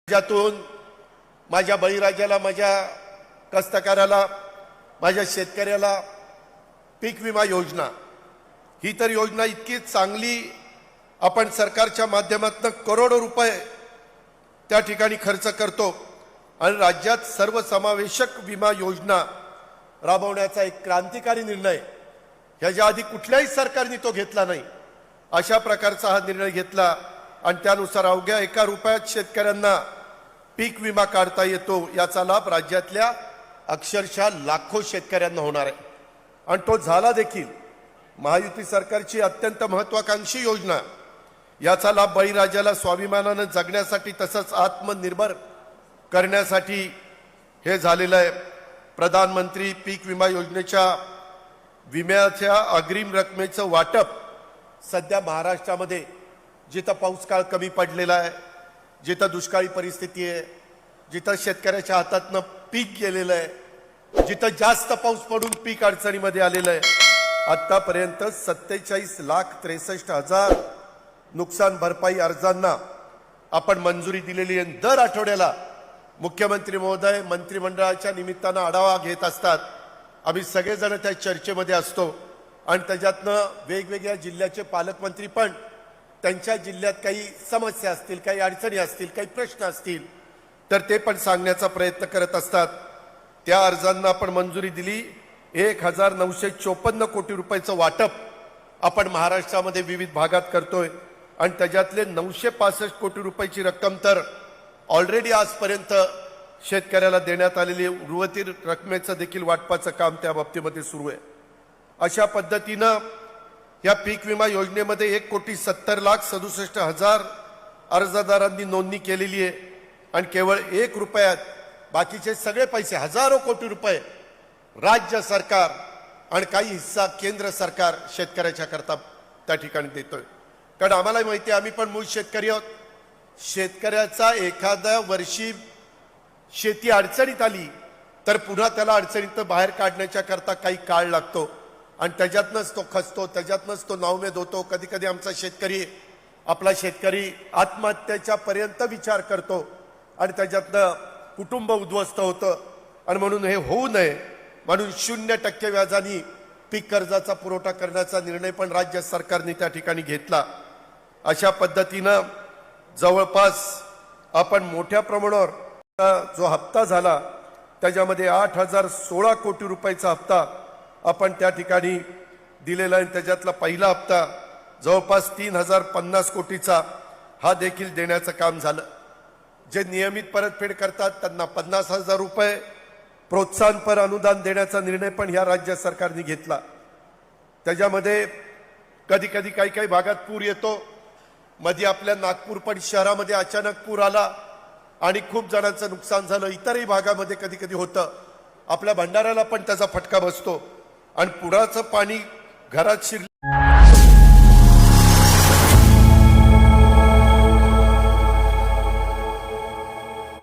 ज्यातून माझ्या बळीराजाला, माझ्या कास्तकाराला, माझ्या शेतकऱ्याला पीक विमा योजना ही तर योजना इतकी चांगली आपण सरकारच्या माध्यमातून करोडो रुपये त्या ठिकाणी खर्च करतो आणि राज्यात सर्वसमावेशक विमा योजना राबवण्याचा एक क्रांतिकारी निर्णय ह्याच्या आधी कुठल्याही सरकारने तो घेतला नाही। अशा प्रकारचा हा निर्णय घेतला आणि त्यानुसार अवघ्या 1 रुपयात शेतकऱ्यांना पीक विमा काढता येतो। याचा लाभ राज्यातल्या अक्षरशः लाखो शेतकऱ्यांना होणार आहे आणि तो झाला देखील। महायुती सरकारची अत्यंत महत्त्वाकांक्षी योजना, याचा लाभ बळीराजाला स्वाभिमानाने जगण्यासाठी तसंच आत्मनिर्भर करण्यासाठी हे झालेलं आहे। प्रधानमंत्री पीक विमा योजनेच्या विम्याच्या अग्रिम रकमेचं वाटप सध्या महाराष्ट्रामध्ये जिथं पाऊस काळ कमी पडलेला आहे, जिथं दुष्काळी परिस्थिती आहे, जिथं शेतकऱ्याच्या हातातनं पीक गेलेलं आहे, जिथं जास्त पाऊस पडून पीक अडचणीमध्ये आलेलं आहे, आतापर्यंत 47,63,000 नुकसान भरपाई अर्जांना आपण मंजुरी दिलेली आहे। दर आठवड्याला मुख्यमंत्री महोदय मंत्रिमंडळाच्या निमित्तानं आढावा घेत असतात। आम्ही सगळेजण त्या चर्चेमध्ये असतो आणि त्याच्यातनं वेगवेगळ्या जिल्ह्याचे पालकमंत्री पण त्यांच्या जिल्ह्यात काही समस्या असतील, काही अडचणी असतील, काही प्रश्न असतील तर ते पण सांगण्याचा प्रयत्न करत असतात। त्या अर्जांना आपण मंजुरी दिली। 1,954 कोटी रुपयाचं वाटप आपण महाराष्ट्रामध्ये विविध भागात करतोय आणि त्याच्यातले 965 कोटी रुपयाची रक्कम तर ऑलरेडी आजपर्यंत शेतकऱ्याला देण्यात आलेली उर्वरित रकमेचं देखील वाटपाचं काम त्या बाबतीमध्ये सुरू आहे। अशा पद्धतीनं या पीक विमा योजनेमध्ये 1,70,67,000 अर्जदारांनी नोंदणी केलेली आहे आणि केवळ 1 रुपयात बाकीचे सगळे पैसे हजारो कोटी रुपये राज्य सरकार आणि काही हिस्सा केंद्र सरकार शेतकऱ्याच्या करता त्या ठिकाणी देतोय। कारण आम्हाला माहिती आहे, आम्ही पण मूळ शेतकरी आहोत। शेतकऱ्याचा एखाद्या वर्षी शेती अडचणीत आली तर पुन्हा त्याला अडचणीत बाहेर काढण्याच्या करता काही काळ लागतो आणि त्याच्यातनंच तो खचतो, त्याच्यातनंच तो नाउमेद होतो। कधी कधी आमचा शेतकरी, आपला शेतकरी आत्महत्येच्या पर्यंत विचार करतो आणि त्याच्यातनं कुटुंब उद्ध्वस्त होतं आणि म्हणून हे होऊ नये म्हणून 0% व्याजाने पीक कर्जाचा पुरवठा करण्याचा निर्णय पण राज्य सरकारने त्या ठिकाणी घेतला। अशा पद्धतीनं जवळपास आपण मोठ्या प्रमाणावर जो हप्ता झाला त्याच्यामध्ये 8,016 कोटी रुपयाचा हप्ता आपण त्या ठिकाणी दिलेला आहे। त्याच्यातला पहिला हप्ता जवळपास 3,050 कोटीचा हा देखील देण्याचं काम झालं। जे नियमित परतफेड करतात त्यांना 50,000 रुपये प्रोत्साहनपर अनुदान देण्याचा निर्णय पण ह्या राज्य सरकारने घेतला। त्याच्यामध्ये कधी कधी काही भागात पूर येतो। मध्ये आपल्या नागपूर पण शहरामध्ये अचानक पूर आला आणि खूप जणांचं नुकसान झालं। इतरही भागामध्ये कधी कधी होतं। आपल्या भंडाऱ्याला पण त्याचा फटका बसतो आणि पुराचं पाणी घरात शिरलं